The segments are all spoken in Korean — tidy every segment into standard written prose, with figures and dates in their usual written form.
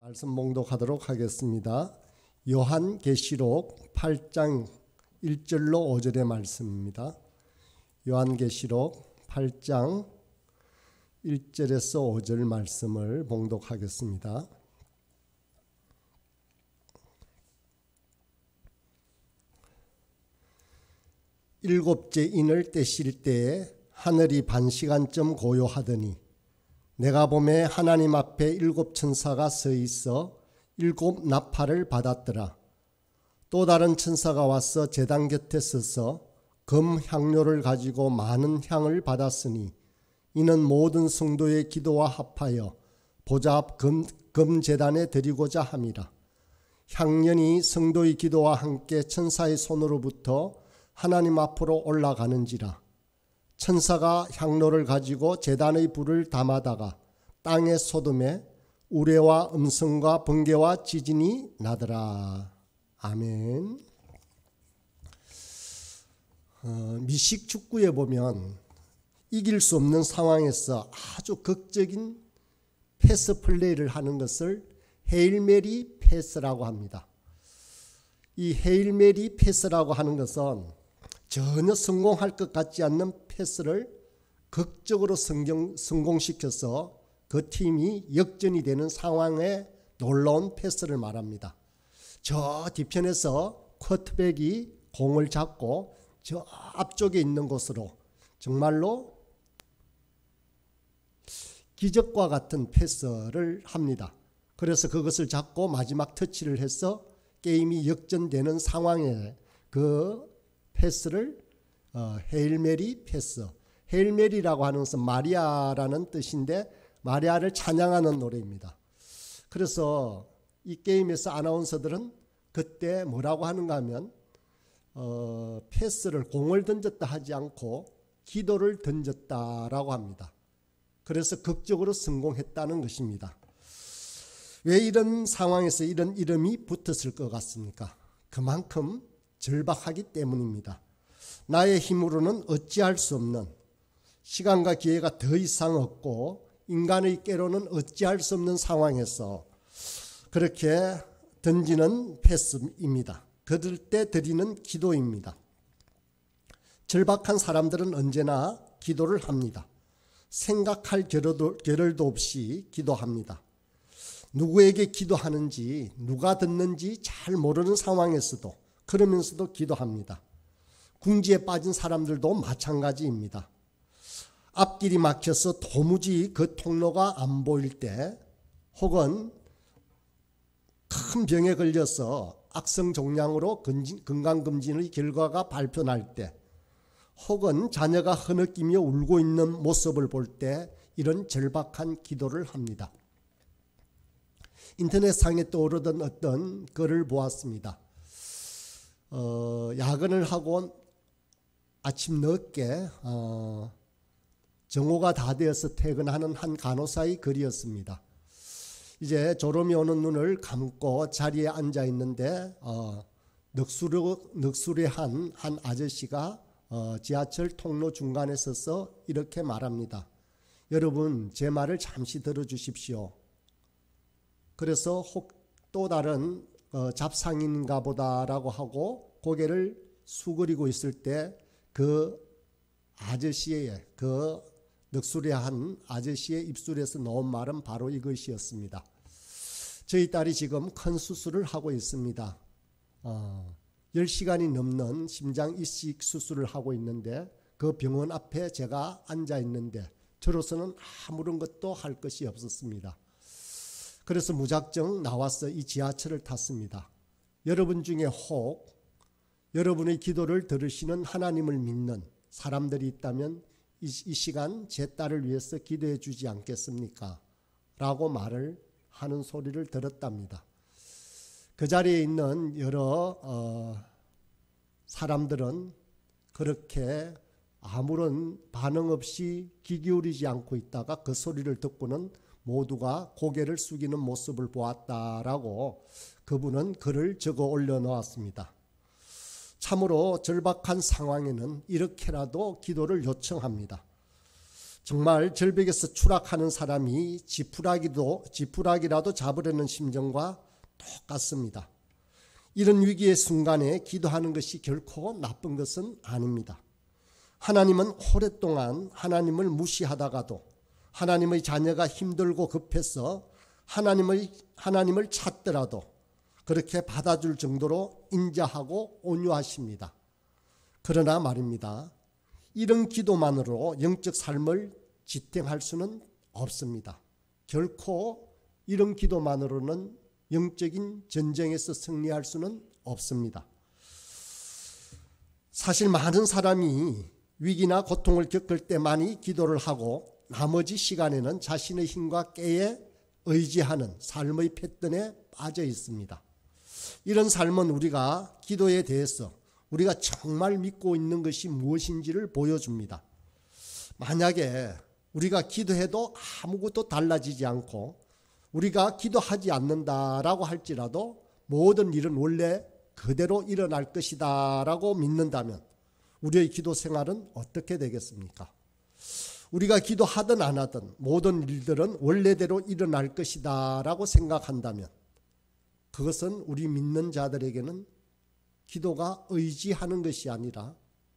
말씀 봉독하도록 하겠습니다. 요한계시록 8장 1절로 5절의 말씀입니다. 요한계시록 8장 1절에서 5절 말씀을 봉독하겠습니다. 일곱째 인을 떼실 때에 하늘이 반시간쯤 고요하더니 내가 보매 하나님 앞에 일곱 천사가 서 있어 일곱 나팔을 받았더라. 또 다른 천사가 와서 제단 곁에 서서 금 향료를 가지고 많은 향을 받았으니 이는 모든 성도의 기도와 합하여 보좌 앞 금 제단에 드리고자 함이라. 향연이 성도의 기도와 함께 천사의 손으로부터 하나님 앞으로 올라가는지라. 천사가 향로를 가지고 제단의 불을 담아다가 땅에 쏟음에 우레와 음성과 번개와 지진이 나더라. 아멘. 미식 축구에 보면 이길 수 없는 상황에서 아주 극적인 패스 플레이를 하는 것을 헤일메리 패스라고 합니다. 이 헤일메리 패스라고 하는 것은 전혀 성공할 것 같지 않는 패스를 극적으로 성공시켜서 그 팀이 역전이 되는 상황에 놀라운 패스를 말합니다. 저 뒤편에서 쿼터백이 공을 잡고 저 앞쪽에 있는 곳으로 정말로 기적과 같은 패스를 합니다. 그래서 그것을 잡고 마지막 터치를 해서 게임이 역전되는 상황에 그 패스를 헤일메리 패스. 헤일메리라고 하는 것은 마리아라는 뜻인데 마리아를 찬양하는 노래입니다. 그래서 이 게임에서 아나운서들은 그때 뭐라고 하는가 하면 패스를 공을 던졌다 하지 않고 기도를 던졌다라고 합니다. 그래서 극적으로 성공했다는 것입니다. 왜 이런 상황에서 이런 이름이 붙었을 것 같습니까? 그만큼 절박하기 때문입니다. 나의 힘으로는 어찌할 수 없는, 시간과 기회가 더 이상 없고 인간의 깨로는 어찌할 수 없는 상황에서 그렇게 던지는 패스입니다. 그럴 때 드리는 기도입니다. 절박한 사람들은 언제나 기도를 합니다. 생각할 겨를도 없이 기도합니다. 누구에게 기도하는지, 누가 듣는지 잘 모르는 상황에서도, 그러면서도 기도합니다. 궁지에 빠진 사람들도 마찬가지입니다. 앞길이 막혀서 도무지 그 통로가 안 보일 때, 혹은 큰 병에 걸려서 악성종양으로 건강검진의 결과가 발표날 때, 혹은 자녀가 흐느끼며 울고 있는 모습을 볼 때 이런 절박한 기도를 합니다. 인터넷상에 떠오르던 어떤 글을 보았습니다. 야근을 하고 아침 늦게 정오가 다 되어서 퇴근하는 한 간호사의 글이었습니다. 이제 졸음이 오는 눈을 감고 자리에 앉아 있는데 넋수레한 한 아저씨가 지하철 통로 중간에 서서 이렇게 말합니다. 여러분, 제 말을 잠시 들어주십시오. 그래서 또 다른 잡상인가 보다라고 하고 고개를 수그리고 있을 때 그 아저씨의, 그 넋수레한 아저씨의 입술에서 나온 말은 바로 이것이었습니다. 저희 딸이 지금 큰 수술을 하고 있습니다. 10시간이 넘는 심장 이식 수술을 하고 있는데 그 병원 앞에 제가 앉아 있는데 저로서는 아무런 것도 할 것이 없었습니다. 그래서 무작정 나와서 이 지하철을 탔습니다. 여러분 중에 혹 여러분의 기도를 들으시는 하나님을 믿는 사람들이 있다면 이 시간 제 딸을 위해서 기도해 주지 않겠습니까? 라고 말을 하는 소리를 들었답니다. 그 자리에 있는 여러 사람들은 그렇게 아무런 반응 없이 귀 기울이지 않고 있다가 그 소리를 듣고는 모두가 고개를 숙이는 모습을 보았다라고 그분은 글을 적어 올려놓았습니다. 참으로 절박한 상황에는 이렇게라도 기도를 요청합니다. 정말 절벽에서 추락하는 사람이 지푸라기라도 잡으려는 심정과 똑같습니다. 이런 위기의 순간에 기도하는 것이 결코 나쁜 것은 아닙니다. 하나님은 오랫동안 하나님을 무시하다가도 하나님의 자녀가 힘들고 급해서 하나님을 찾더라도 그렇게 받아줄 정도로 인자하고 온유하십니다. 그러나 말입니다. 이런 기도만으로 영적 삶을 지탱할 수는 없습니다. 결코 이런 기도만으로는 영적인 전쟁에서 승리할 수는 없습니다. 사실 많은 사람이 위기나 고통을 겪을 때만이 기도를 하고 나머지 시간에는 자신의 힘과 깨에 의지하는 삶의 패턴에 빠져 있습니다. 이런 삶은 우리가 기도에 대해서 우리가 정말 믿고 있는 것이 무엇인지를 보여줍니다. 만약에 우리가 기도해도 아무것도 달라지지 않고 우리가 기도하지 않는다라고 할지라도 모든 일은 원래 그대로 일어날 것이다 라고 믿는다면 우리의 기도 생활은 어떻게 되겠습니까? 우리가 기도하든 안 하든 모든 일들은 원래대로 일어날 것이다 라고 생각한다면 그것은 우리 믿는 자들에게는 기도가 의지하는 것이 아니라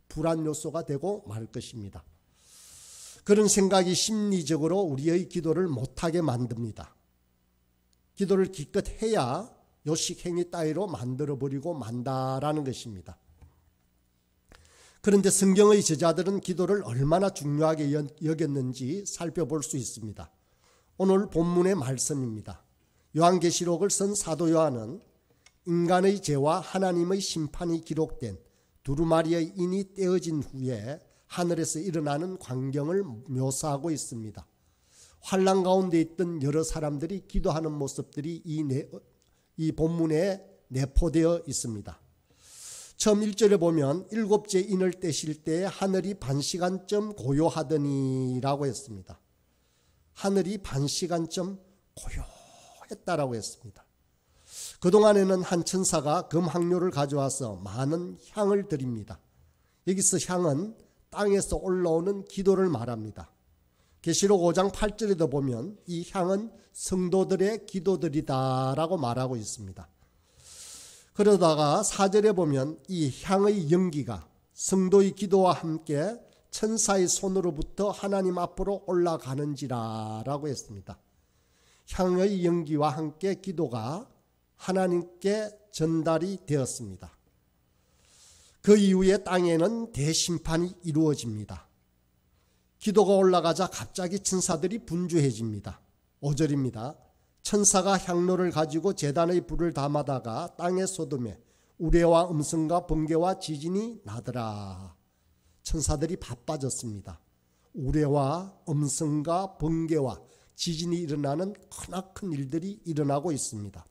불안 요소가 되고 말 것입니다. 그런 생각이 심리적으로 우리의 기도를 못하게 만듭니다. 기도를 기껏 해야 요식행위 따위로 만들어버리고 만다라는 것입니다. 그런데 성경의 저자들은 기도를 얼마나 중요하게 여겼는지 살펴볼 수 있습니다. 오늘 본문의 말씀입니다. 요한계시록을 쓴 사도 요한은 인간의 죄와 하나님의 심판이 기록된 두루마리의 인이 떼어진 후에 하늘에서 일어나는 광경을 묘사하고 있습니다. 환난 가운데 있던 여러 사람들이 기도하는 모습들이 이 본문에 내포되어 있습니다. 처음 1절에 보면 일곱째 인을 떼실 때 하늘이 반시간쯤 고요하더니라고 했습니다. 하늘이 반시간쯤 고요했다라고 했습니다. 그동안에는 한 천사가 금항료를 가져와서 많은 향을 드립니다. 여기서 향은 땅에서 올라오는 기도를 말합니다. 계시록 5장 8절에도 보면 이 향은 성도들의 기도들이다라고 말하고 있습니다. 그러다가 4절에 보면 이 향의 연기가 성도의 기도와 함께 천사의 손으로부터 하나님 앞으로 올라가는지라라고 했습니다. 향의 연기와 함께 기도가 하나님께 전달이 되었습니다. 그 이후에 땅에는 대심판이 이루어집니다. 기도가 올라가자 갑자기 천사들이 분주해집니다. 5절입니다. 천사가 향로를 가지고 제단의 불을 담아다가 땅에 쏟음에 우레와 음성과 번개와 지진이 나더라. 천사들이 바빠졌습니다. 우레와 음성과 번개와 지진이 일어나는 크나큰 일들이 일어나고 있습니다.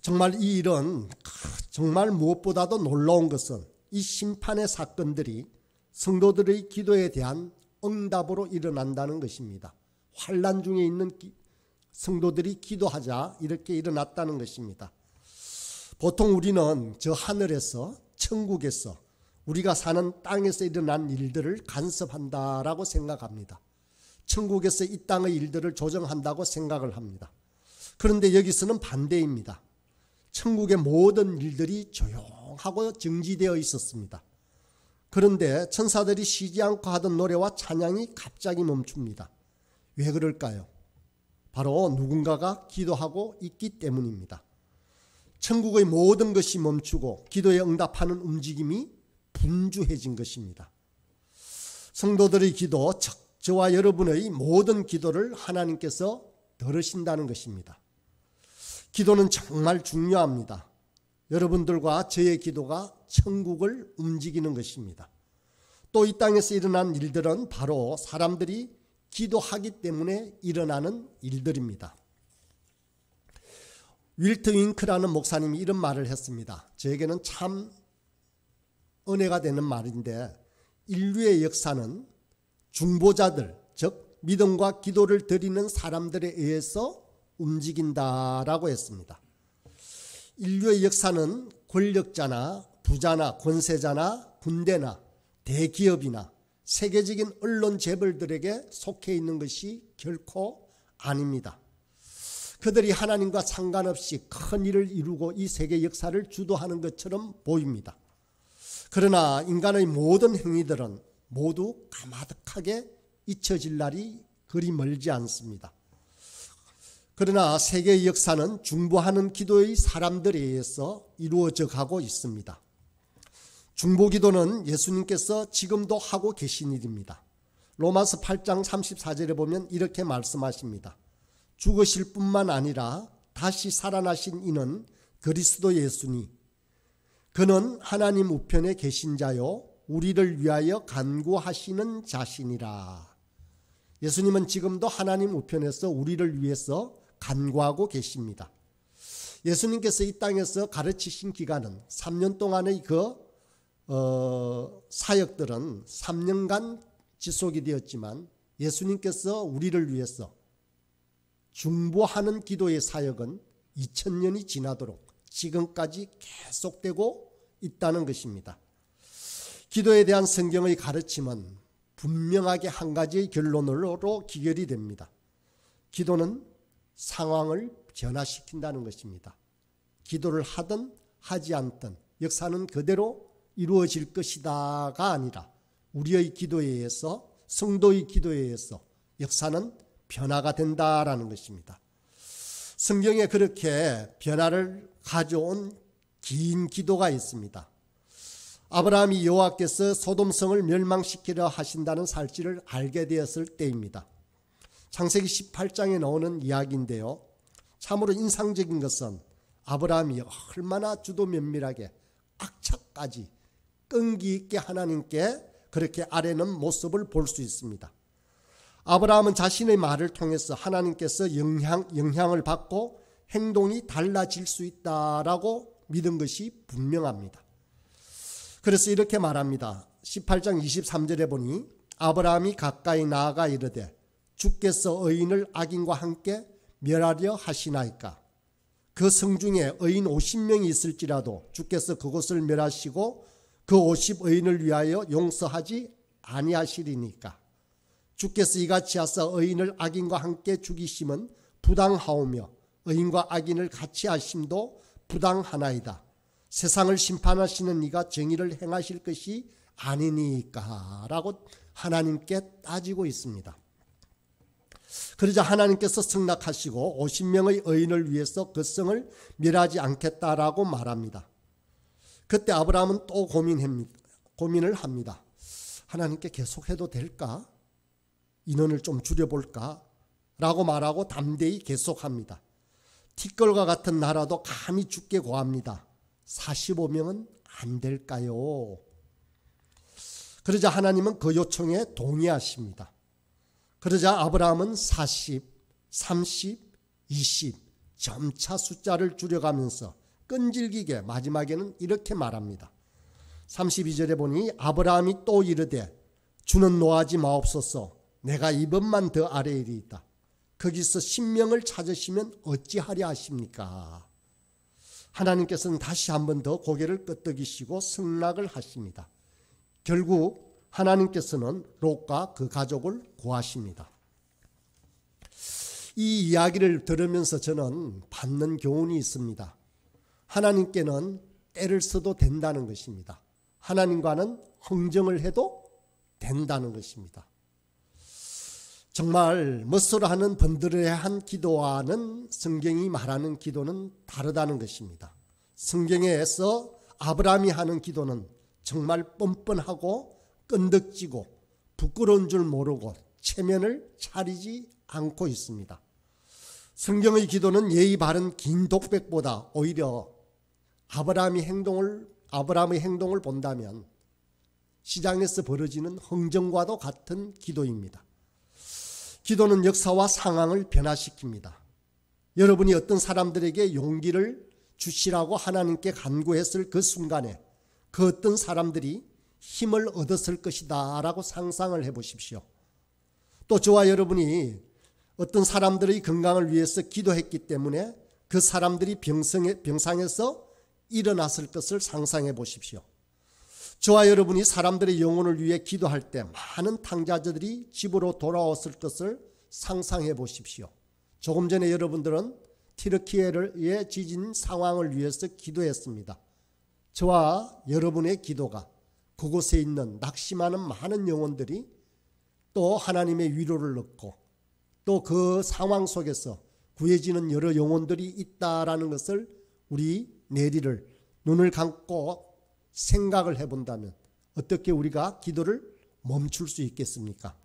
정말 이 일은 정말 무엇보다도 놀라운 것은 이 심판의 사건들이 성도들의 기도에 대한 응답으로 일어난다는 것입니다. 환난 중에 있는 성도들이 기도하자 이렇게 일어났다는 것입니다. 보통 우리는 저 하늘에서 천국에서 우리가 사는 땅에서 일어난 일들을 간섭한다라고 생각합니다. 천국에서 이 땅의 일들을 조정한다고 생각을 합니다. 그런데 여기서는 반대입니다. 천국의 모든 일들이 조용하고 정지되어 있었습니다. 그런데 천사들이 쉬지 않고 하던 노래와 찬양이 갑자기 멈춥니다. 왜 그럴까요? 바로 누군가가 기도하고 있기 때문입니다. 천국의 모든 것이 멈추고 기도에 응답하는 움직임이 분주해진 것입니다. 성도들의 기도, 즉 저와 여러분의 모든 기도를 하나님께서 들으신다는 것입니다. 기도는 정말 중요합니다. 여러분들과 저의 기도가 천국을 움직이는 것입니다. 또 이 땅에서 일어난 일들은 바로 사람들이 기도하기 때문에 일어나는 일들입니다. 윌트 윙크라는 목사님이 이런 말을 했습니다. 저에게는 참 은혜가 되는 말인데, 인류의 역사는 중보자들, 즉 믿음과 기도를 드리는 사람들에 의해서 움직인다라고 했습니다. 인류의 역사는 권력자나 부자나 권세자나 군대나 대기업이나 세계적인 언론 재벌들에게 속해 있는 것이 결코 아닙니다. 그들이 하나님과 상관없이 큰 일을 이루고 이 세계 역사를 주도하는 것처럼 보입니다. 그러나 인간의 모든 행위들은 모두 까마득하게 잊혀질 날이 그리 멀지 않습니다. 그러나 세계의 역사는 중보하는 기도의 사람들에 의해서 이루어져 가고 있습니다. 중보기도는 예수님께서 지금도 하고 계신 일입니다. 로마서 8장 34절에 보면 이렇게 말씀하십니다. 죽으실 뿐만 아니라 다시 살아나신 이는 그리스도 예수니 그는 하나님 우편에 계신 자요 우리를 위하여 간구하시는 자신이라. 예수님은 지금도 하나님 우편에서 우리를 위해서 간구하고 계십니다. 예수님께서 이 땅에서 가르치신 기간은 3년 동안의 사역들은 3년간 지속이 되었지만 예수님께서 우리를 위해서 중보하는 기도의 사역은 2000년이 지나도록 지금까지 계속되고 있다는 것입니다. 기도에 대한 성경의 가르침은 분명하게 한 가지의 결론으로 기결이 됩니다. 기도는 상황을 변화시킨다는 것입니다. 기도를 하든 하지 않든 역사는 그대로 이루어질 것이다가 아니라 우리의 기도에 의해서 성도의 기도에 의해서 역사는 변화가 된다라는 것입니다. 성경에 그렇게 변화를 가져온 긴 기도가 있습니다. 아브라함이 여호와께서 소돔성을 멸망시키려 하신다는 사실을 알게 되었을 때입니다. 창세기 18장에 나오는 이야기인데요. 참으로 인상적인 것은 아브라함이 얼마나 주도 면밀하게 악착까지 끈기 있게 하나님께 그렇게 아뢰는 모습을 볼 수 있습니다. 아브라함은 자신의 말을 통해서 하나님께서 영향을 받고 행동이 달라질 수 있다라고 믿은 것이 분명합니다. 그래서 이렇게 말합니다. 18장 23절에 보니 아브라함이 가까이 나아가 이르되 주께서 의인을 악인과 함께 멸하려 하시나이까. 그 성중에 의인 50명이 있을지라도 주께서 그곳을 멸하시고 그 50의인을 위하여 용서하지 아니하시리니까. 주께서 이같이 하사 의인을 악인과 함께 죽이심은 부당하오며 의인과 악인을 같이 하심도 부당하나이다. 세상을 심판하시는 이가 정의를 행하실 것이 아니니까 라고 하나님께 따지고 있습니다. 그러자 하나님께서 승낙하시고 50명의 의인을 위해서 그 성을 멸하지 않겠다라고 말합니다. 그때 아브라함은 또 고민을 합니다. 하나님께 계속해도 될까? 인원을 좀 줄여볼까? 라고 말하고 담대히 계속합니다. 티끌과 같은 나라도 감히 죽게 고합니다. 45명은 안 될까요? 그러자 하나님은 그 요청에 동의하십니다. 그러자 아브라함은 40, 30, 20 점차 숫자를 줄여가면서 끈질기게 마지막에는 이렇게 말합니다. 32절에 보니 아브라함이 또 이르되 주는 노하지 마옵소서. 내가 이번만 더 아뢰리이다. 거기서 10명을 찾으시면 어찌하려 하십니까? 하나님께서는 다시 한 번 더 고개를 끄덕이시고 승낙을 하십니다. 결국 하나님께서는 롯과 그 가족을 구하십니다. 이 이야기를 들으면서 저는 받는 교훈이 있습니다. 하나님께는 때를 써도 된다는 것입니다. 하나님과는 흥정을 해도 된다는 것입니다. 정말 멋으로 하는 번들어한 기도와는 성경이 말하는 기도는 다르다는 것입니다. 성경에서 아브라함이 하는 기도는 정말 뻔뻔하고 끈덕지고 부끄러운 줄 모르고 체면을 차리지 않고 있습니다. 성경의 기도는 예의 바른 긴 독백보다 오히려 아브라함의 행동을 본다면 시장에서 벌어지는 흥정과도 같은 기도입니다. 기도는 역사와 상황을 변화시킵니다. 여러분이 어떤 사람들에게 용기를 주시라고 하나님께 간구했을 그 순간에 그 어떤 사람들이 힘을 얻었을 것이다 라고 상상을 해보십시오. 또 저와 여러분이 어떤 사람들의 건강을 위해서 기도했기 때문에 그 사람들이 병상에서 일어났을 것을 상상해 보십시오. 저와 여러분이 사람들의 영혼을 위해 기도할 때 많은 탕자들이 집으로 돌아왔을 것을 상상해 보십시오. 조금 전에 여러분들은 튀르키예의 지진 상황을 위해서 기도했습니다. 저와 여러분의 기도가 그곳에 있는 낙심하는 많은 영혼들이 또 하나님의 위로를 얻고 또 그 상황 속에서 구해지는 여러 영혼들이 있다라는 것을 우리 내리를 눈을 감고 생각을 해본다면 어떻게 우리가 기도를 멈출 수 있겠습니까?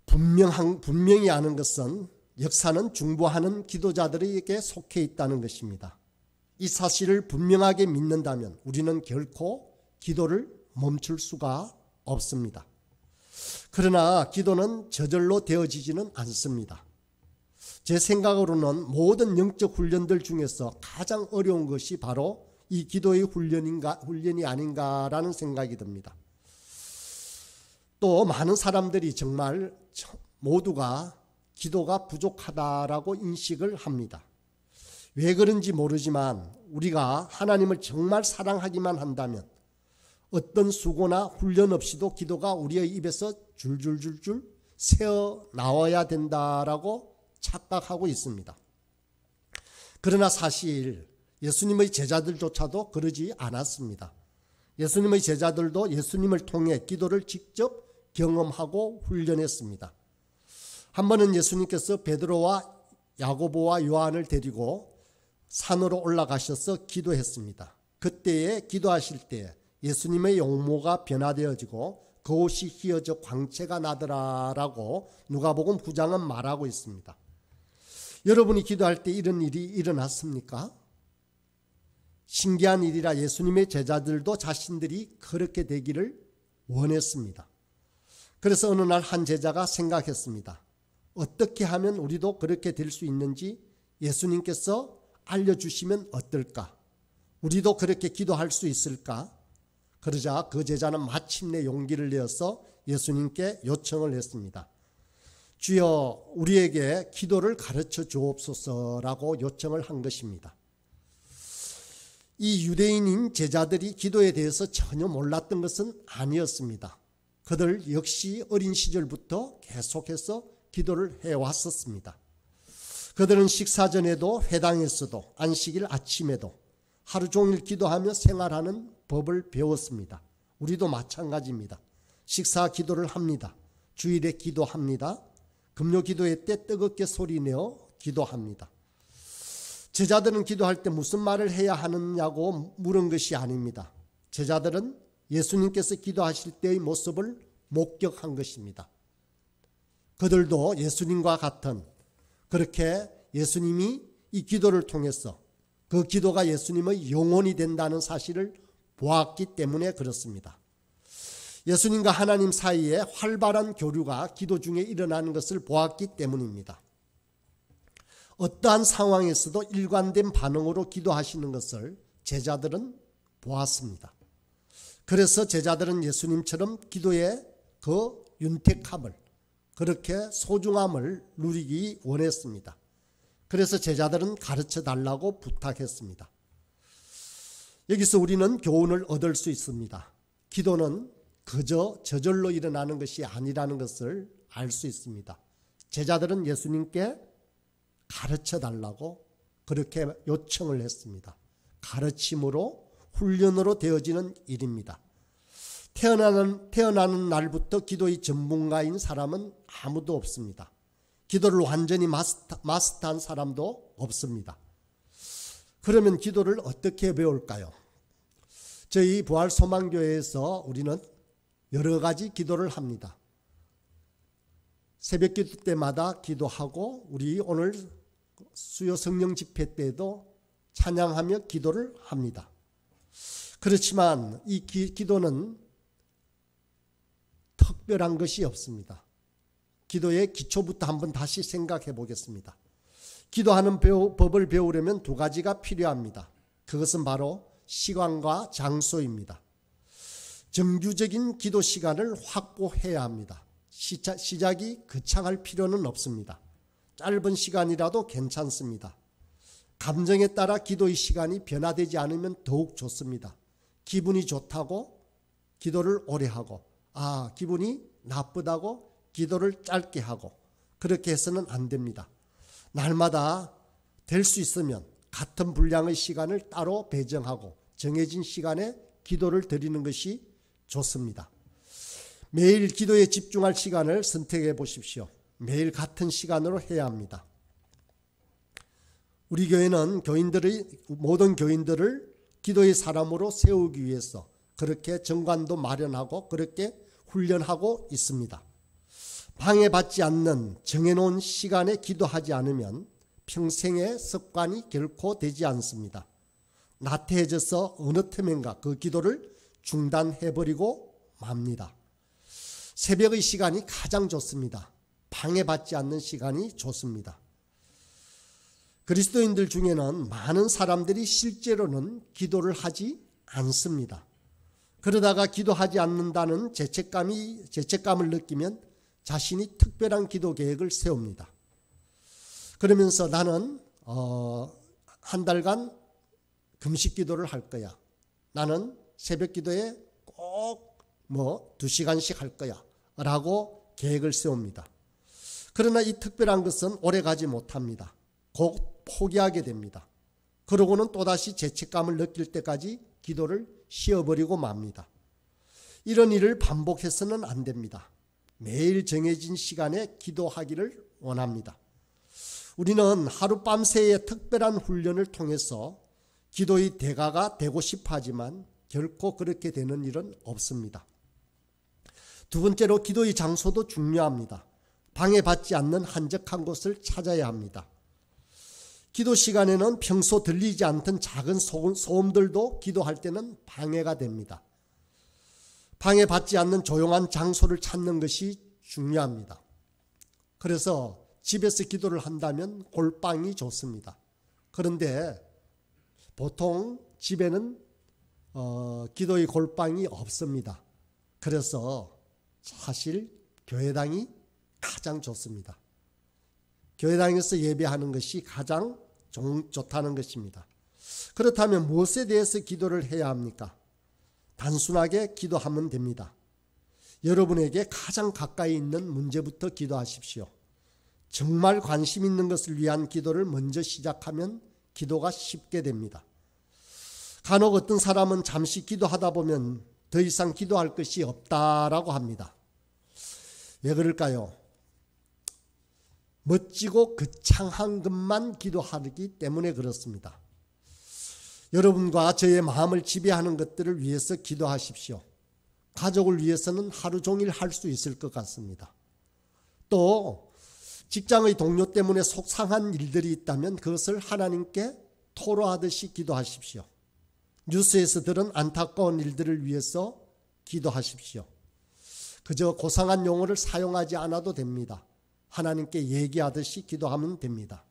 분명히 아는 것은 역사는 중보하는 기도자들에게 속해 있다는 것입니다. 이 사실을 분명하게 믿는다면 우리는 결코 기도를 멈출 수가 없습니다. 그러나 기도는 저절로 되어지지는 않습니다. 제 생각으로는 모든 영적 훈련들 중에서 가장 어려운 것이 바로 이 기도의 훈련이 아닌가라는 생각이 듭니다. 또 많은 사람들이 정말 모두가 기도가 부족하다라고 인식을 합니다. 왜 그런지 모르지만 우리가 하나님을 정말 사랑하기만 한다면 어떤 수고나 훈련 없이도 기도가 우리의 입에서 줄줄줄줄 새어 나와야 된다라고 착각하고 있습니다. 그러나 사실 예수님의 제자들조차도 그러지 않았습니다. 예수님의 제자들도 예수님을 통해 기도를 직접 경험하고 훈련했습니다. 한 번은 예수님께서 베드로와 야고보와 요한을 데리고 산으로 올라가셔서 기도했습니다. 그때에 기도하실 때 예수님의 용모가 변화되어지고 그 옷이 휘어져 광채가 나더라라고 누가복음 9장은 말하고 있습니다. 여러분이 기도할 때 이런 일이 일어났습니까? 신기한 일이라 예수님의 제자들도 자신들이 그렇게 되기를 원했습니다. 그래서 어느 날 한 제자가 생각했습니다. 어떻게 하면 우리도 그렇게 될 수 있는지 예수님께서 알려주시면 어떨까? 우리도 그렇게 기도할 수 있을까? 그러자 그 제자는 마침내 용기를 내어서 예수님께 요청을 했습니다. 주여, 우리에게 기도를 가르쳐 주옵소서라고 요청을 한 것입니다. 이 유대인인 제자들이 기도에 대해서 전혀 몰랐던 것은 아니었습니다. 그들 역시 어린 시절부터 계속해서 기도를 해왔었습니다. 그들은 식사 전에도 회당에서도 안식일 아침에도 하루 종일 기도하며 생활하는 법을 배웠습니다. 우리도 마찬가지입니다. 식사 기도를 합니다. 주일에 기도합니다. 금요 기도회 때 뜨겁게 소리내어 기도합니다. 제자들은 기도할 때 무슨 말을 해야 하느냐고 물은 것이 아닙니다. 제자들은 예수님께서 기도하실 때의 모습을 목격한 것입니다. 그들도 예수님과 같은 그렇게 예수님이 이 기도를 통해서 그 기도가 예수님의 영혼이 된다는 사실을 보았기 때문에 그렇습니다. 예수님과 하나님 사이에 활발한 교류가 기도 중에 일어나는 것을 보았기 때문입니다. 어떠한 상황에서도 일관된 반응으로 기도하시는 것을 제자들은 보았습니다. 그래서 제자들은 예수님처럼 기도의 그 윤택함을, 그렇게 소중함을 누리기 원했습니다. 그래서 제자들은 가르쳐 달라고 부탁했습니다. 여기서 우리는 교훈을 얻을 수 있습니다. 기도는 그저 저절로 일어나는 것이 아니라는 것을 알 수 있습니다. 제자들은 예수님께 가르쳐 달라고 그렇게 요청을 했습니다. 가르침으로 훈련으로 되어지는 일입니다. 태어나는 날부터 기도의 전문가인 사람은 아무도 없습니다. 기도를 완전히 마스터한 사람도 없습니다. 그러면 기도를 어떻게 배울까요? 저희 부활소망교회에서 우리는 여러 가지 기도를 합니다. 새벽 기도 때마다 기도하고 우리 오늘 수요 성령 집회 때도 찬양하며 기도를 합니다. 그렇지만 이 기도는 특별한 것이 없습니다. 기도의 기초부터 한번 다시 생각해 보겠습니다. 기도하는 법을 배우려면 두 가지가 필요합니다. 그것은 바로 시간과 장소입니다. 정규적인 기도 시간을 확보해야 합니다. 시작이 거창할 필요는 없습니다. 짧은 시간이라도 괜찮습니다. 감정에 따라 기도의 시간이 변화되지 않으면 더욱 좋습니다. 기분이 좋다고 기도를 오래 하고, 기분이 나쁘다고 기도를 짧게 하고, 그렇게 해서는 안 됩니다. 날마다 될 수 있으면 같은 분량의 시간을 따로 배정하고 정해진 시간에 기도를 드리는 것이 좋습니다. 매일 기도에 집중할 시간을 선택해 보십시오. 매일 같은 시간으로 해야 합니다. 우리 교회는 모든 교인들을 기도의 사람으로 세우기 위해서 그렇게 정관도 마련하고 그렇게 훈련하고 있습니다. 방해받지 않는 정해놓은 시간에 기도하지 않으면 평생의 습관이 결코 되지 않습니다. 나태해져서 어느 틈엔가 그 기도를 중단해버리고 맙니다. 새벽의 시간이 가장 좋습니다. 방해받지 않는 시간이 좋습니다. 그리스도인들 중에는 많은 사람들이 실제로는 기도를 하지 않습니다. 그러다가 기도하지 않는다는 죄책감을 느끼면 자신이 특별한 기도 계획을 세웁니다. 그러면서 나는 한 달간 금식 기도를 할 거야. 나는 새벽 기도에 꼭 2시간씩 할 거야 라고 계획을 세웁니다. 그러나 이 특별한 것은 오래가지 못합니다. 곧 포기하게 됩니다. 그러고는 또다시 죄책감을 느낄 때까지 기도를 쉬어버리고 맙니다. 이런 일을 반복해서는 안 됩니다. 매일 정해진 시간에 기도하기를 원합니다. 우리는 하룻밤새의 특별한 훈련을 통해서 기도의 대가가 되고 싶어 하지만 결코 그렇게 되는 일은 없습니다. 두 번째로 기도의 장소도 중요합니다. 방해받지 않는 한적한 곳을 찾아야 합니다. 기도 시간에는 평소 들리지 않던 작은 소음들도 기도할 때는 방해가 됩니다. 방해받지 않는 조용한 장소를 찾는 것이 중요합니다. 그래서 집에서 기도를 한다면 골방이 좋습니다. 그런데 보통 집에는 기도의 골방이 없습니다. 그래서 사실 교회당이 가장 좋습니다. 교회당에서 예배하는 것이 가장 좋다는 것입니다. 그렇다면 무엇에 대해서 기도를 해야 합니까? 단순하게 기도하면 됩니다. 여러분에게 가장 가까이 있는 문제부터 기도하십시오. 정말 관심 있는 것을 위한 기도를 먼저 시작하면 기도가 쉽게 됩니다. 간혹 어떤 사람은 잠시 기도하다 보면 더 이상 기도할 것이 없다라고 합니다. 왜 그럴까요? 멋지고 거창한 것만 기도하기 때문에 그렇습니다. 여러분과 저의 마음을 지배하는 것들을 위해서 기도하십시오. 가족을 위해서는 하루 종일 할 수 있을 것 같습니다. 또 직장의 동료 때문에 속상한 일들이 있다면 그것을 하나님께 토로하듯이 기도하십시오. 뉴스에서 들은 안타까운 일들을 위해서 기도하십시오. 그저 고상한 용어를 사용하지 않아도 됩니다. 하나님께 얘기하듯이 기도하면 됩니다.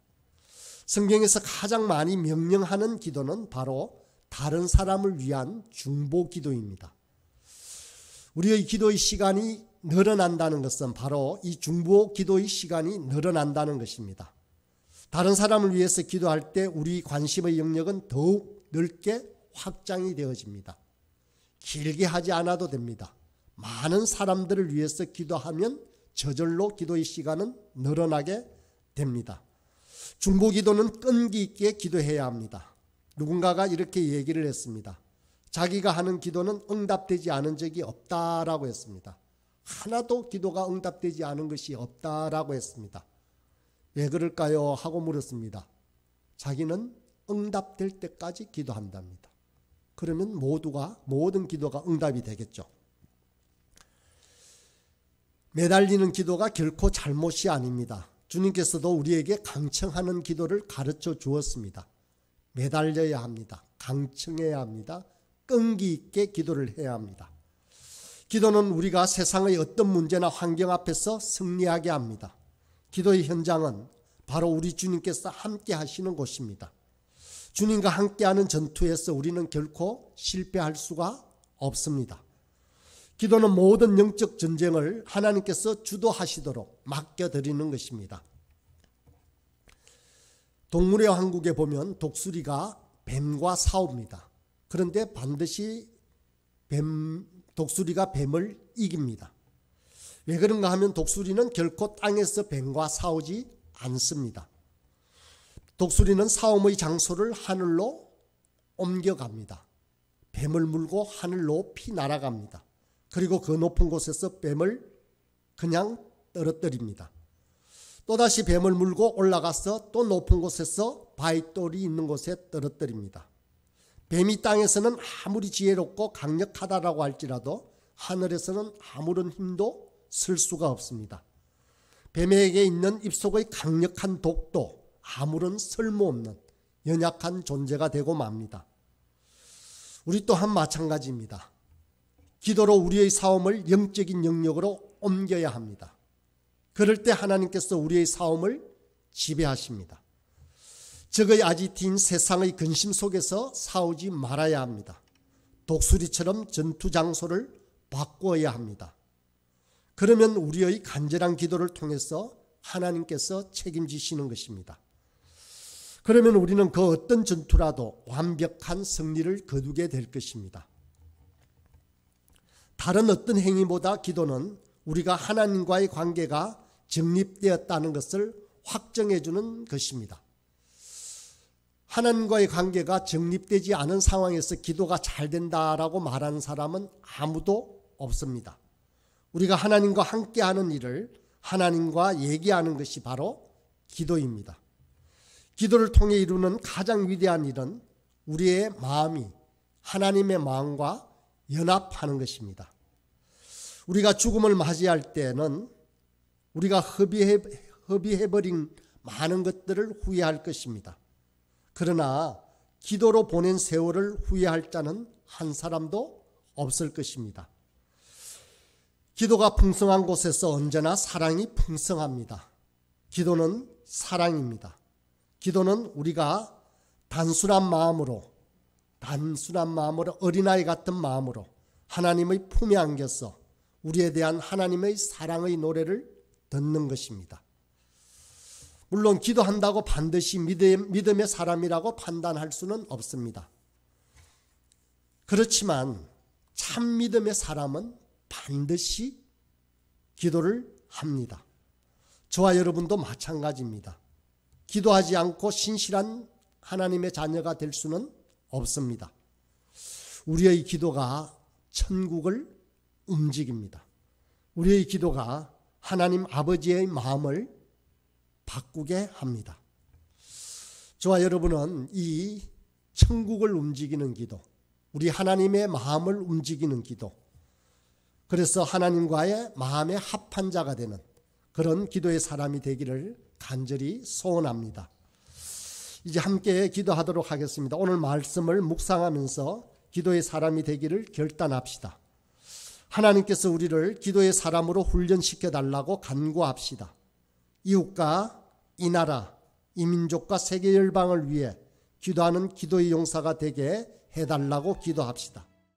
성경에서 가장 많이 명령하는 기도는 바로 다른 사람을 위한 중보 기도입니다. 우리의 기도의 시간이 늘어난다는 것은 바로 이 중보 기도의 시간이 늘어난다는 것입니다. 다른 사람을 위해서 기도할 때 우리 관심의 영역은 더욱 넓게 확장이 되어집니다. 길게 하지 않아도 됩니다. 많은 사람들을 위해서 기도하면 저절로 기도의 시간은 늘어나게 됩니다. 중보 기도는 끈기 있게 기도해야 합니다. 누군가가 이렇게 얘기를 했습니다. 자기가 하는 기도는 응답되지 않은 적이 없다라고 했습니다. 하나도 기도가 응답되지 않은 것이 없다라고 했습니다. 왜 그럴까요? 하고 물었습니다. 자기는 응답될 때까지 기도한답니다. 그러면 모든 기도가 응답이 되겠죠. 매달리는 기도가 결코 잘못이 아닙니다. 주님께서도 우리에게 강청하는 기도를 가르쳐 주었습니다. 매달려야 합니다. 강청해야 합니다. 끈기 있게 기도를 해야 합니다. 기도는 우리가 세상의 어떤 문제나 환경 앞에서 승리하게 합니다. 기도의 현장은 바로 우리 주님께서 함께 하시는 곳입니다. 주님과 함께하는 전투에서 우리는 결코 실패할 수가 없습니다. 기도는 모든 영적 전쟁을 하나님께서 주도하시도록 맡겨드리는 것입니다. 동물의 왕국에 보면 독수리가 뱀과 싸웁니다. 그런데 반드시 독수리가 뱀을 이깁니다. 왜 그런가 하면 독수리는 결코 땅에서 뱀과 싸우지 않습니다. 독수리는 싸움의 장소를 하늘로 옮겨갑니다. 뱀을 물고 하늘 높이 날아갑니다. 그리고 그 높은 곳에서 뱀을 그냥 떨어뜨립니다. 또다시 뱀을 물고 올라가서 또 높은 곳에서 바위돌이 있는 곳에 떨어뜨립니다. 뱀이 땅에서는 아무리 지혜롭고 강력하다라고 할지라도 하늘에서는 아무런 힘도 쓸 수가 없습니다. 뱀에게 있는 입속의 강력한 독도 아무런 쓸모없는 연약한 존재가 되고 맙니다. 우리 또한 마찬가지입니다. 기도로 우리의 싸움을 영적인 영역으로 옮겨야 합니다. 그럴 때 하나님께서 우리의 싸움을 지배하십니다. 적의 아지트인 세상의 근심 속에서 싸우지 말아야 합니다. 독수리처럼 전투 장소를 바꾸어야 합니다. 그러면 우리의 간절한 기도를 통해서 하나님께서 책임지시는 것입니다. 그러면 우리는 그 어떤 전투라도 완벽한 승리를 거두게 될 것입니다. 다른 어떤 행위보다 기도는 우리가 하나님과의 관계가 정립되었다는 것을 확정해 주는 것입니다. 하나님과의 관계가 정립되지 않은 상황에서 기도가 잘 된다라고 말하는 사람은 아무도 없습니다. 우리가 하나님과 함께하는 일을 하나님과 얘기하는 것이 바로 기도입니다. 기도를 통해 이루는 가장 위대한 일은 우리의 마음이 하나님의 마음과 연합하는 것입니다. 우리가 죽음을 맞이할 때는 우리가 허비해버린 많은 것들을 후회할 것입니다. 그러나 기도로 보낸 세월을 후회할 자는 한 사람도 없을 것입니다. 기도가 풍성한 곳에서 언제나 사랑이 풍성합니다. 기도는 사랑입니다. 기도는 우리가 단순한 마음으로 어린아이 같은 마음으로 하나님의 품에 안겨서 우리에 대한 하나님의 사랑의 노래를 듣는 것입니다. 물론 기도한다고 반드시 믿음의 사람이라고 판단할 수는 없습니다. 그렇지만 참 믿음의 사람은 반드시 기도를 합니다. 저와 여러분도 마찬가지입니다. 기도하지 않고 신실한 하나님의 자녀가 될 수는 없습니다. 우리의 기도가 천국을 움직입니다. 우리의 기도가 하나님 아버지의 마음을 바꾸게 합니다. 저와 여러분은 이 천국을 움직이는 기도, 우리 하나님의 마음을 움직이는 기도, 그래서 하나님과의 마음의 합한 자가 되는 그런 기도의 사람이 되기를 간절히 소원합니다. 이제 함께 기도하도록 하겠습니다. 오늘 말씀을 묵상하면서 기도의 사람이 되기를 결단합시다. 하나님께서 우리를 기도의 사람으로 훈련시켜 달라고 간구합시다. 이웃과 이 나라, 이 민족과 세계 열방을 위해 기도하는 기도의 용사가 되게 해달라고 기도합시다.